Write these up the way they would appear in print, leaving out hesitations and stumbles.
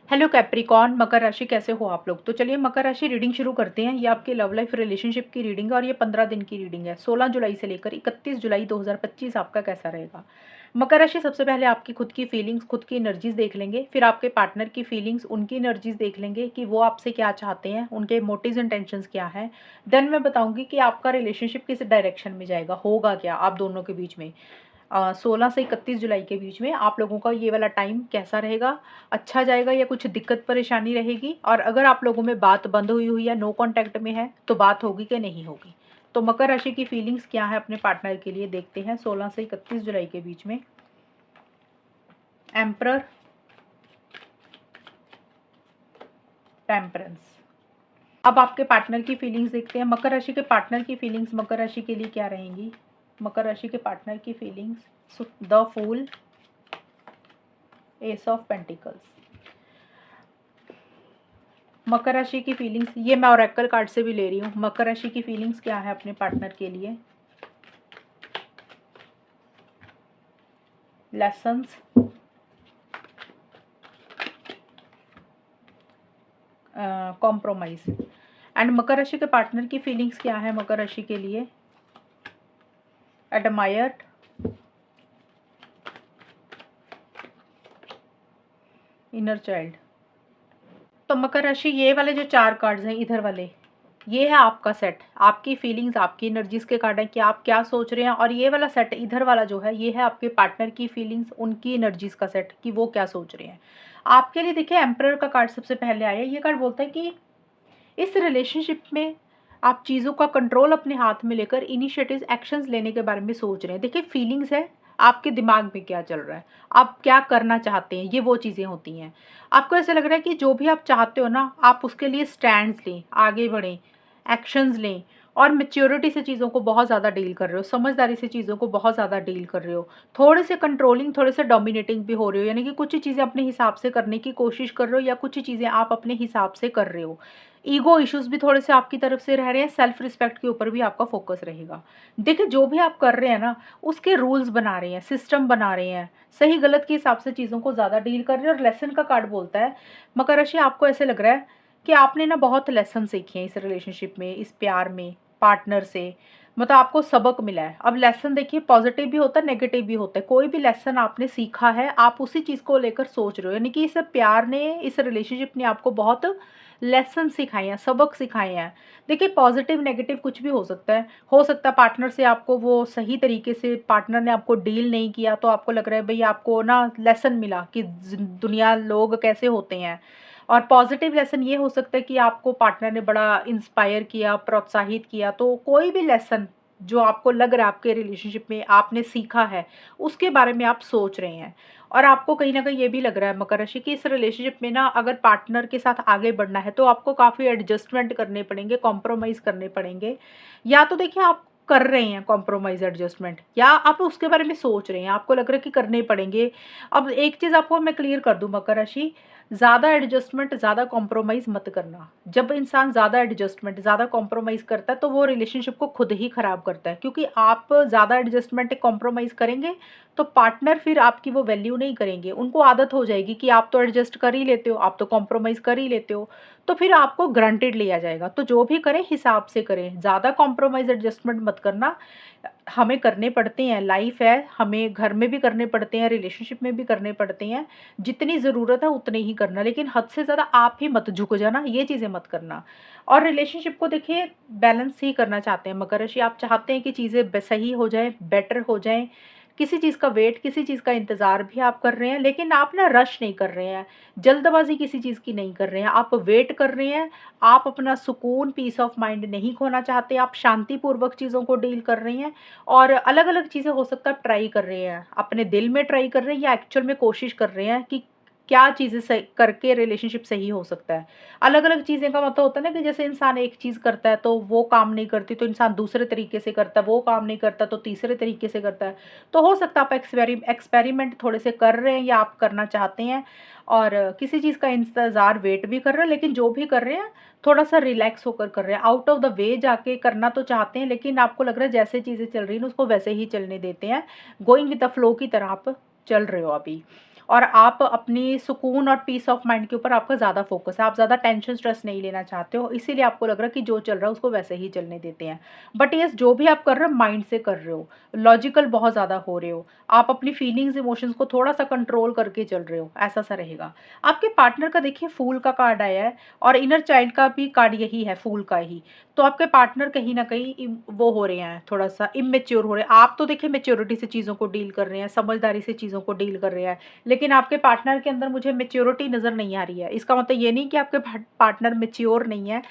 Hello Capricorn, मकर राशि कैसे हो आप लोग। तो चलिए मकर राशि रीडिंग शुरू करते हैं। ये आपके लव लाइफ रिलेशनशिप की रीडिंग है और ये 15 दिन की रीडिंग है। 16 जुलाई से लेकर 31 जुलाई 2025 आपका कैसा रहेगा। मकर राशि सबसे पहले आपकी खुद की फीलिंग्स, खुद की एनर्जीज देख लेंगे। फिर आपके पार्टनर की फीलिंग्स, उनकी एनर्जीज देख लेंगे कि वो आपसे क्या चाहते हैं, उनके मोटिव्स इंटेंशंस क्या हैं। देन मैं बताऊंगी कि आपका रिलेशनशिप किस डायरेक्शन में जाएगा, होगा क्या आप दोनों के बीच में। 16 से 31 जुलाई के बीच में आप लोगों का ये वाला टाइम कैसा रहेगा, अच्छा जाएगा या कुछ दिक्कत परेशानी रहेगी। और अगर आप लोगों में बात बंद हुई हुई है, नो कांटेक्ट में है, तो बात होगी कि नहीं होगी। तो मकर राशि की फीलिंग्स क्या है अपने पार्टनर के लिए देखते हैं 16 से 31 जुलाई के बीच में। Emperor, temperance. अब आपके पार्टनर की फीलिंग्स देखते हैं। मकर राशि के पार्टनर की फीलिंग्स मकर राशि के लिए क्या रहेंगी। मकर राशि के पार्टनर की feelings, the fool, ace of pentacles. मकर राशि की फीलिंग्स, ये मैं ओरेकल कार्ड से भी ले रही हूँ। मकर राशि की फीलिंग्स क्या है अपने पार्टनर के लिए। Lessons, compromise. एंड मकर राशि के पार्टनर की फीलिंग्स क्या है मकर राशि के लिए। Admired, inner child. तो मकर राशि, ये वाले जो 4 कार्ड्स हैं इधर वाले, ये है आपका सेट, आपकी फीलिंग्स, आपकी एनर्जीज के कार्ड है कि आप क्या सोच रहे हैं। और ये वाला सेट इधर वाला जो है, ये है आपके पार्टनर की फीलिंग्स, उनकी एनर्जीज का सेट कि वो क्या सोच रहे हैं आपके लिए। देखिए एम्परर का कार्ड सबसे पहले आया। ये कार्ड बोलता है कि इस रिलेशनशिप में आप चीज़ों का कंट्रोल अपने हाथ में लेकर इनिशिएटिव्स, एक्शंस लेने के बारे में सोच रहे हैं। देखिए फीलिंग्स है, आपके दिमाग में क्या चल रहा है, आप क्या करना चाहते हैं, ये वो चीज़ें होती हैं। आपको ऐसा लग रहा है कि जो भी आप चाहते हो ना, आप उसके लिए स्टैंड्स लें, आगे बढ़ें, एक्शंस लें। और मेच्योरिटी से चीज़ों को बहुत ज़्यादा डील कर रहे हो, समझदारी से चीज़ों को बहुत ज़्यादा डील कर रहे हो। थोड़े से कंट्रोलिंग, थोड़े से डोमिनेटिंग भी हो रहे हो, यानी कि कुछ चीज़ें अपने हिसाब से करने की कोशिश कर रहे हो या कुछ चीज़ें आप अपने हिसाब से कर रहे हो। ईगो इश्यूज भी थोड़े से आपकी तरफ से रह रहे हैं। सेल्फ रिस्पेक्ट के ऊपर भी आपका फोकस रहेगा। देखिए जो भी आप कर रहे हैं ना, उसके रूल्स बना रहे हैं, सिस्टम बना रहे हैं, सही गलत के हिसाब से चीज़ों को ज़्यादा डील कर रहे हैं। और लेसन का कार्ड बोलता है मकर राशि, आपको ऐसे लग रहा है कि आपने ना बहुत लेसन सीखे हैं इस रिलेशनशिप में, इस प्यार में, पार्टनर से। मतलब आपको सबक मिला है। अब लेसन देखिए पॉजिटिव भी होता है, नेगेटिव भी होता है। कोई भी लेसन आपने सीखा है, आप उसी चीज़ को लेकर सोच रहे हो, यानी कि इस प्यार ने, इस रिलेशनशिप ने आपको बहुत लेसन सिखाए हैं, सबक सिखाए हैं। देखिए पॉजिटिव नेगेटिव कुछ भी हो सकता है। हो सकता है पार्टनर से आपको वो सही तरीके से, पार्टनर ने आपको डील नहीं किया, तो आपको लग रहा है भाई आपको ना लेसन मिला कि दुनिया, लोग कैसे होते हैं। और पॉजिटिव लेसन ये हो सकता है कि आपको पार्टनर ने बड़ा इंस्पायर किया, प्रोत्साहित किया। तो कोई भी लेसन जो आपको लग रहा है आपके रिलेशनशिप में आपने सीखा है, उसके बारे में आप सोच रहे हैं। और आपको कहीं ना कहीं ये भी लग रहा है मकर राशि कि इस रिलेशनशिप में ना अगर पार्टनर के साथ आगे बढ़ना है तो आपको काफ़ी एडजस्टमेंट करने पड़ेंगे, कॉम्प्रोमाइज़ करने पड़ेंगे। या तो देखिए आप कर रहे हैं कॉम्प्रोमाइज़, एडजस्टमेंट, या आप उसके बारे में सोच रहे हैं, आपको लग रहा है कि करने पड़ेंगे। अब एक चीज़ आपको मैं क्लियर कर दूं मकर राशि, ज़्यादा एडजस्टमेंट, ज़्यादा कॉम्प्रोमाइज़ मत करना। जब इंसान ज़्यादा एडजस्टमेंट, ज़्यादा कॉम्प्रोमाइज़ करता है तो वो रिलेशनशिप को खुद ही ख़राब करता है। क्योंकि आप ज़्यादा एडजस्टमेंट, कॉम्प्रोमाइज़ करेंगे तो पार्टनर फिर आपकी वो वैल्यू नहीं करेंगे। उनको आदत हो जाएगी कि आप तो एडजस्ट कर ही लेते हो, आप तो कॉम्प्रोमाइज़ कर ही लेते हो, तो फिर आपको ग्रांटेड लिया जाएगा। तो जो भी करें हिसाब से करें, ज़्यादा कॉम्प्रोमाइज़, एडजस्टमेंट मत करना। हमें करने पड़ते हैं, लाइफ है, हमें घर में भी करने पड़ते हैं, रिलेशनशिप में भी करने पड़ते हैं। जितनी ज़रूरत है उतने ही करना, लेकिन हद से ज़्यादा आप ही मत झुक जाना, ये चीज़ें मत करना। और रिलेशनशिप को देखिए बैलेंस ही करना चाहते हैं मकर राशि, आप चाहते हैं कि चीज़ें सही हो जाएं, बेटर हो जाएं। किसी चीज़ का वेट, किसी चीज़ का इंतज़ार भी आप कर रहे हैं, लेकिन आप ना रश नहीं कर रहे हैं, जल्दबाजी किसी चीज़ की नहीं कर रहे हैं, आप वेट कर रहे हैं। आप अपना सुकून, पीस ऑफ माइंड नहीं खोना चाहते, आप शांतिपूर्वक चीज़ों को डील कर रहे हैं। और अलग अलग चीज़ें हो सकता है ट्राई कर रहे हैं, अपने दिल में ट्राई कर रहे हैं या एक्चुअल में कोशिश कर रहे हैं कि क्या चीज़ें सही करके रिलेशनशिप सही हो सकता है। अलग अलग चीज़ें का मतलब होता है ना कि जैसे इंसान एक चीज़ करता है तो वो काम नहीं करती, तो इंसान दूसरे तरीके से करता है, वो काम नहीं करता तो तीसरे तरीके से करता है। तो हो सकता है आप एक्सपेरिमेंट थोड़े से कर रहे हैं या आप करना चाहते हैं, और किसी चीज़ का इंतज़ार, वेट भी कर रहे हैं, लेकिन जो भी कर रहे हैं थोड़ा सा रिलैक्स होकर कर रहे हैं। आउट ऑफ द वे जाके करना तो चाहते हैं, लेकिन आपको लग रहा है जैसे चीज़ें चल रही हैं उसको वैसे ही चलने देते हैं, गोइंग विद द फ्लो की तरह आप चल रहे हो अभी। और आप अपनी सुकून और पीस ऑफ माइंड के ऊपर आपका ज़्यादा फोकस है, आप ज़्यादा टेंशन स्ट्रेस नहीं लेना चाहते हो, इसीलिए आपको लग रहा है कि जो चल रहा है उसको वैसे ही चलने देते हैं। बट यस, जो भी आप कर रहे हो माइंड से कर रहे हो, लॉजिकल बहुत ज़्यादा हो रहे हो, आप अपनी फीलिंग्स इमोशंस को थोड़ा सा कंट्रोल करके चल रहे हो, ऐसा सा रहेगा। आपके पार्टनर का देखिए फूल का कार्ड आया है और इनर चाइल्ड का भी कार्ड यही है, फूल का ही। तो आपके पार्टनर कहीं ना कहीं वो हो रहे हैं, थोड़ा सा इमेच्योर हो रहे हैं। आप तो देखिए मेच्योरिटी से चीज़ों को डील कर रहे हैं, समझदारी से चीज़ों को डील कर रहे हैं, लेकिन आपके पार्टनर के अंदर मुझे मेच्योरिटी नज़र नहीं आ रही है। इसका मतलब ये नहीं कि आपके पार्टनर मेच्योर नहीं है।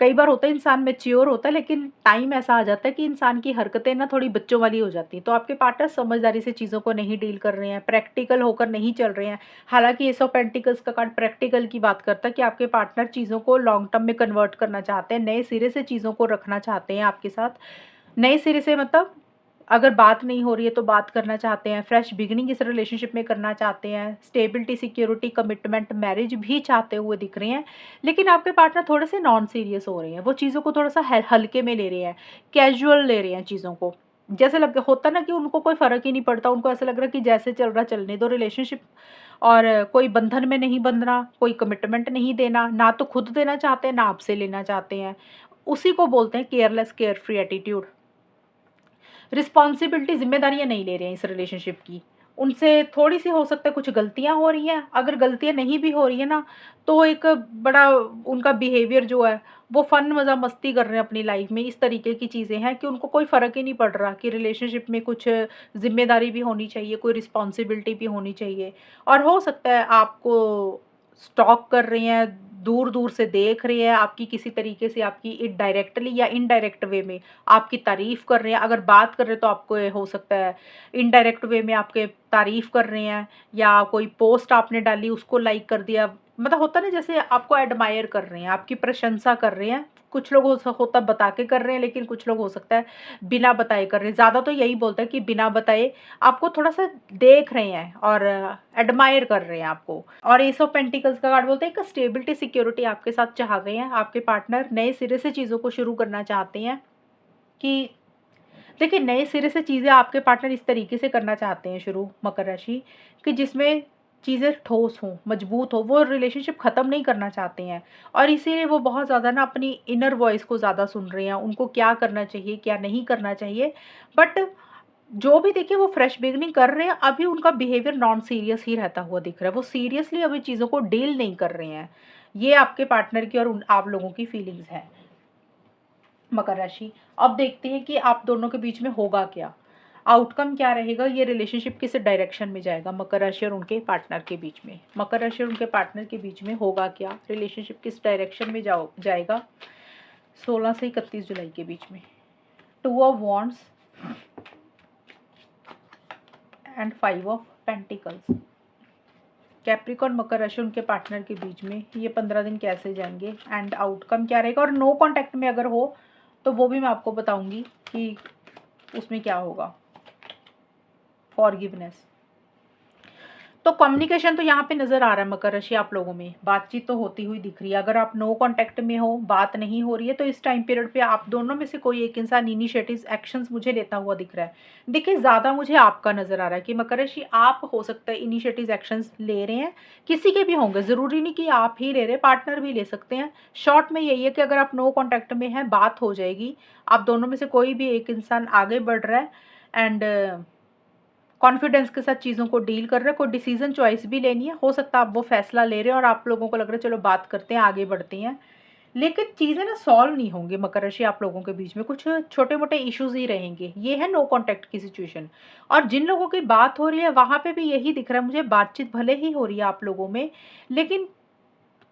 कई बार होता है इंसान मेच्योर होता है, लेकिन टाइम ऐसा आ जाता है कि इंसान की हरकतें ना थोड़ी बच्चों वाली हो जाती हैं। तो आपके पार्टनर समझदारी से चीज़ों को नहीं डील कर रहे हैं, प्रैक्टिकल होकर नहीं चल रहे हैं। हालांकि एस ऑफ पेंटिकल्स का कार्ड प्रैक्टिकल की बात करता है कि आपके पार्टनर चीज़ों को लॉन्ग टर्म में कन्वर्ट करना चाहते हैं, नए सिरे से चीज़ों को रखना चाहते हैं आपके साथ। नए सिरे से मतलब अगर बात नहीं हो रही है तो बात करना चाहते हैं, फ्रेश बिगिनिंग इस रिलेशनशिप में करना चाहते हैं, स्टेबिलिटी, सिक्योरिटी, कमिटमेंट, मैरिज भी चाहते हुए दिख रहे हैं। लेकिन आपके पार्टनर थोड़े से नॉन सीरियस हो रहे हैं, वो चीज़ों को थोड़ा सा हल्के में ले रहे हैं, कैजुअल ले रहे हैं चीज़ों को। जैसे लग होता ना कि उनको कोई फ़र्क ही नहीं पड़ता, उनको ऐसा लग रहा है कि जैसे चल रहा चलने दो रिलेशनशिप, और कोई बंधन में नहीं बंधना, कोई कमिटमेंट नहीं देना, ना तो खुद देना चाहते हैं, ना आपसे लेना चाहते हैं। उसी को बोलते हैं careless, care free attitude. Responsibility, ज़िम्मेदारियाँ नहीं ले रहे हैं इस रिलेशनशिप की। उनसे थोड़ी-सी हो सकता है कुछ गलतियाँ हो रही हैं, अगर गलतियाँ नहीं भी हो रही हैं ना, तो एक बड़ा उनका बिहेवियर जो है, वो फ़न मज़ा मस्ती कर रहे हैं अपनी लाइफ़ में। इस तरीके की चीज़ें हैं कि उनको कोई फ़र्क ही नहीं पड़ रहा कि रिलेशनशिप में कुछ ज़िम्मेदारी भी होनी चाहिए, कोई रिस्पॉन्सिबिलिटी भी होनी चाहिए। और हो सकता है आपको स्टॉक कर रहे हैं, दूर-दूर से देख रहे हैं, आपकी किसी तरीके से आपकी डायरेक्टली या इनडायरेक्ट वे में आपकी तारीफ़ कर रहे हैं। अगर बात कर रहे हैं तो आपको ये हो सकता है इनडायरेक्ट वे में आपके तारीफ़ कर रहे हैं, या कोई पोस्ट आपने डाली उसको लाइक कर दिया। मतलब होता है ना, जैसे आपको एडमायर कर रहे हैं, आपकी प्रशंसा कर रहे हैं। कुछ लोग होता बता के कर रहे हैं, लेकिन कुछ लोग हो सकता है बिना बताए कर रहे हैं। ज़्यादा तो यही बोलता है कि बिना बताए आपको थोड़ा-सा देख रहे हैं और एडमायर कर रहे हैं आपको। और एस ऑफ पेंटिकल्स का कार्ड बोलते हैं कि स्टेबिलिटी, सिक्योरिटी आपके साथ चाह रहे हैं। आपके पार्टनर नए सिरे से चीज़ों को शुरू करना चाहते हैं कि देखिए, नए सिरे से चीज़ें आपके पार्टनर इस तरीके से करना चाहते हैं शुरू, मकर राशि, कि जिसमें चीज़ें ठोस हों, मजबूत हो। वो रिलेशनशिप ख़त्म नहीं करना चाहते हैं, और इसीलिए वो बहुत ज़्यादा ना अपनी इनर वॉइस को ज़्यादा सुन रहे हैं, उनको क्या करना चाहिए, क्या नहीं करना चाहिए। बट जो भी देखिए वो फ्रेश बिगिनिंग कर रहे हैं, अभी उनका बिहेवियर नॉन सीरियस ही रहता हुआ दिख रहा है। वो सीरियसली अभी चीज़ों को डील नहीं कर रहे हैं। ये आपके पार्टनर की और आप लोगों की फीलिंग्स हैं, मकर राशि। अब देखते हैं कि आप दोनों के बीच में होगा क्या, आउटकम क्या रहेगा, ये रिलेशनशिप किस डायरेक्शन में जाएगा मकर राशि और उनके पार्टनर के बीच में। मकर राशि और उनके पार्टनर के बीच में होगा क्या, रिलेशनशिप किस डायरेक्शन में जाएगा 16 से 31 जुलाई के बीच में। 2 of wands and 5 of pentacles. Capricorn, मकर राशि उनके पार्टनर के बीच में ये 15 दिन कैसे जाएंगे एंड आउटकम क्या रहेगा। और नो कांटेक्ट में अगर हो तो वो भी मैं आपको बताऊंगी कि उसमें क्या होगा। फॉरगिवनेस, तो कम्युनिकेशन तो यहाँ पे नज़र आ रहा है मकर राशि, आप लोगों में बातचीत तो होती हुई दिख रही है। अगर आप नो कांटेक्ट में हो, बात नहीं हो रही है, तो इस टाइम पीरियड पे आप दोनों में से कोई एक इंसान इनिशिएटिव्स, एक्शंस मुझे लेता हुआ दिख रहा है। देखिए, ज़्यादा मुझे आपका नज़र आ रहा है कि मकर राशि आप हो सकता है इनिशिएटिव्स, एक्शंस ले रहे हैं। किसी के भी होंगे, ज़रूरी नहीं कि आप ही ले रहे, पार्टनर भी ले सकते हैं। शॉर्ट में यही है कि अगर आप नो कॉन्टैक्ट में हैं, बात हो जाएगी। आप दोनों में से कोई भी एक इंसान आगे बढ़ रहा है एंड कॉन्फिडेंस के साथ चीज़ों को डील कर रहे हैं। कोई डिसीजन चॉइस भी लेनी है, हो सकता है आप वो फैसला ले रहे हैं और आप लोगों को लग रहा है चलो बात करते हैं, आगे बढ़ते हैं। लेकिन चीज़ें ना सॉल्व नहीं होंगी मकर राशि, आप लोगों के बीच में कुछ छोटे मोटे इश्यूज ही रहेंगे। ये है नो कॉन्टैक्ट की सिचुएशन। और जिन लोगों की बात हो रही है वहाँ पे भी यही दिख रहा है मुझे, बातचीत भले ही हो रही है आप लोगों में, लेकिन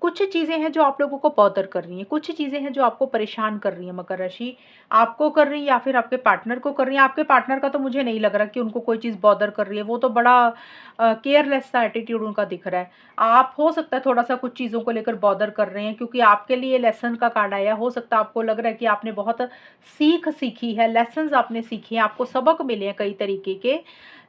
कुछ चीज़ें हैं जो आप लोगों को बॉदर कर रही हैं, कुछ चीज़ें हैं जो आपको परेशान कर रही हैं मकर राशि। आपको कर रही हैं या फिर आपके पार्टनर को कर रही हैं। आपके पार्टनर का तो मुझे नहीं लग रहा कि उनको कोई चीज़ बॉदर कर रही है, वो तो बड़ा केयरलेस सा एटीट्यूड उनका दिख रहा है। आप हो सकता है थोड़ा सा कुछ चीज़ों को लेकर बॉदर कर रहे हैं, क्योंकि आपके लिए लेसन का कार्ड आया। हो सकता है आपको लग रहा है कि आपने बहुत सीख सीखी है, लेसन्स आपने सीखे हैं, आपको सबक मिले हैं कई तरीके के,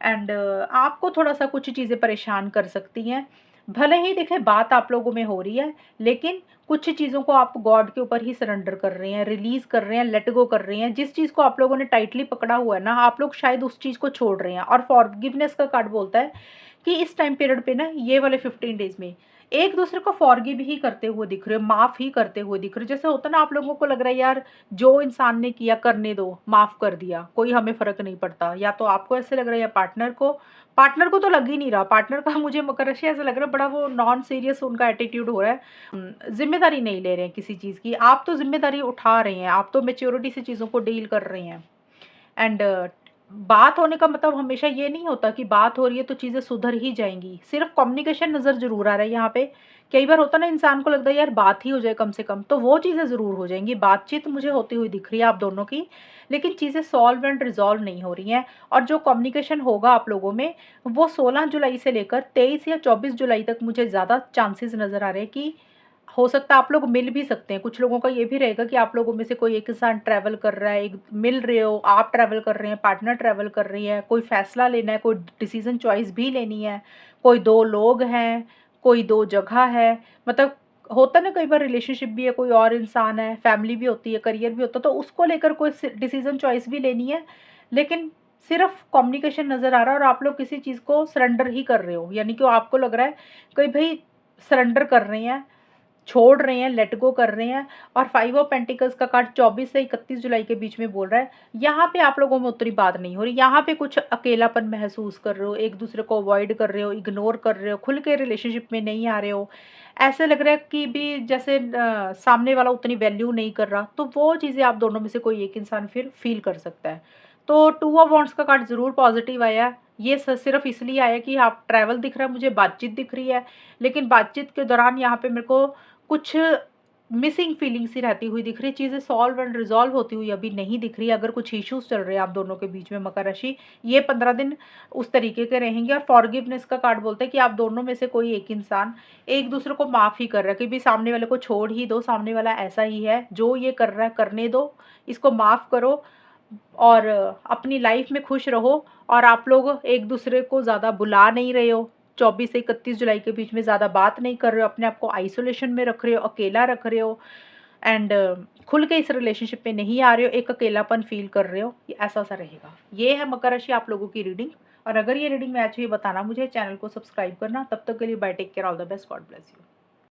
एंड आपको थोड़ा सा कुछ चीज़ें परेशान कर सकती हैं। भले ही देखिए बात आप लोगों में हो रही है, लेकिन कुछ चीज़ों को आप गॉड के ऊपर ही सरेंडर कर रहे हैं, रिलीज़ कर रहे हैं, लेट गो कर रहे हैं। जिस चीज़ को आप लोगों ने टाइटली पकड़ा हुआ है ना, आप लोग शायद उस चीज़ को छोड़ रहे हैं। और फॉरगिवनेस का कार्ड बोलता है कि इस टाइम पीरियड पे ना ये वाले 15 डेज में एक दूसरे को फॉरगिव ही करते हुए दिख रहे हो, माफ़ ही करते हुए दिख रहे हो। जैसे होता है ना, आप लोगों को लग रहा है यार जो इंसान ने किया करने दो, माफ़ कर दिया, कोई हमें फ़र्क नहीं पड़ता। या तो आपको ऐसे लग रहा है या पार्टनर को तो लग ही नहीं रहा। पार्टनर का मुझे मकर राशि ऐसा लग रहा है बड़ा वो नॉन सीरियस उनका एटीट्यूड हो रहा है। ज़िम्मेदारी नहीं ले रहे हैं किसी चीज़ की। आप तो ज़िम्मेदारी उठा रहे हैं, आप तो मैच्योरिटी से चीज़ों को डील कर रहे हैं। एंड बात होने का मतलब हमेशा ये नहीं होता कि बात हो रही है तो चीज़ें सुधर ही जाएँगी। सिर्फ़ कम्युनिकेशन नज़र ज़रूर आ रहा है यहाँ पे। कई बार होता है ना, इंसान को लगता है यार बात ही हो जाए कम से कम, तो वो चीज़ें ज़रूर हो जाएँगी। बातचीत मुझे होती हुई दिख रही है आप दोनों की, लेकिन चीज़ें सॉल्व एंड रिज़ॉल्व नहीं हो रही हैं। और जो कम्युनिकेशन होगा आप लोगों में, वो 16 जुलाई से लेकर 23 या 24 जुलाई तक मुझे ज़्यादा चांसेस नज़र आ रहे हैं कि हो सकता है आप लोग मिल भी सकते हैं। कुछ लोगों का ये भी रहेगा कि आप लोगों में से कोई एक इंसान ट्रैवल कर रहा है, एक मिल रहे हो, आप ट्रैवल कर रहे हैं, पार्टनर ट्रैवल कर रही है, कोई फैसला लेना है, कोई डिसीज़न चॉइस भी लेनी है, कोई 2 लोग हैं, कोई 2 जगह है। मतलब होता है ना, कई बार रिलेशनशिप भी है, कोई और इंसान है, फैमिली भी होती है, करियर भी होता है, तो उसको लेकर कोई डिसीज़न चॉइस भी लेनी है। लेकिन सिर्फ़ कम्युनिकेशन नज़र आ रहा है और आप लोग किसी चीज़ को सरेंडर ही कर रहे हो। यानी कि आपको लग रहा है कि भई सरेंडर कर रहे हैं, छोड़ रहे हैं, लेट गो कर रहे हैं। और 5 ऑफ पेंटिकल्स का कार्ड 24 से 31 जुलाई के बीच में बोल रहा है, यहाँ पे आप लोगों में उतनी बात नहीं हो रही। यहाँ पे कुछ अकेलापन महसूस कर रहे हो, एक दूसरे को अवॉइड कर रहे हो, इग्नोर कर रहे हो, खुल के रिलेशनशिप में नहीं आ रहे हो। ऐसे लग रहा है कि भी जैसे सामने वाला उतनी वैल्यू नहीं कर रहा, तो वो चीज़ें आप दोनों में से कोई एक इंसान फिर फील कर सकता है। तो 2 ऑफ वॉन्ड्स का कार्ड ज़रूर पॉजिटिव आया है। ये सिर्फ इसलिए आया कि आप ट्रैवल दिख रहा है, मुझे बातचीत दिख रही है, लेकिन बातचीत के दौरान यहाँ पे मेरे को कुछ मिसिंग फीलिंग सी रहती हुई दिख रही है। चीज़ें सॉल्व एंड रिज़ॉल्व होती हुई अभी नहीं दिख रही है। अगर कुछ इश्यूज़ चल रहे हैं आप दोनों के बीच में मकर राशि, ये 15 दिन उस तरीके के रहेंगे। और फॉरगिवनेस का कार्ड बोलता है कि आप दोनों में से कोई एक इंसान एक दूसरे को माफ़ ही कर रहा है कि भी सामने वाले को छोड़ ही दो, सामने वाला ऐसा ही है, जो ये कर रहा है करने दो, इसको माफ़ करो और अपनी लाइफ में खुश रहो। और आप लोग एक दूसरे को ज़्यादा बुला नहीं रहे हो। 24 से 31 जुलाई के बीच में ज़्यादा बात नहीं कर रहे हो, अपने आप को आइसोलेशन में रख रहे हो, अकेला रख रहे हो। एंड खुल के इस रिलेशनशिप में नहीं आ रहे हो, एक अकेलापन फ़ील कर रहे हो, ये ऐसा-सा रहेगा। ये है मकर राशि आप लोगों की रीडिंग। और अगर ये रीडिंग मैच हुई बताना मुझे, चैनल को सब्सक्राइब करना। तब तक के लिए bye, take care, all the best, God bless you.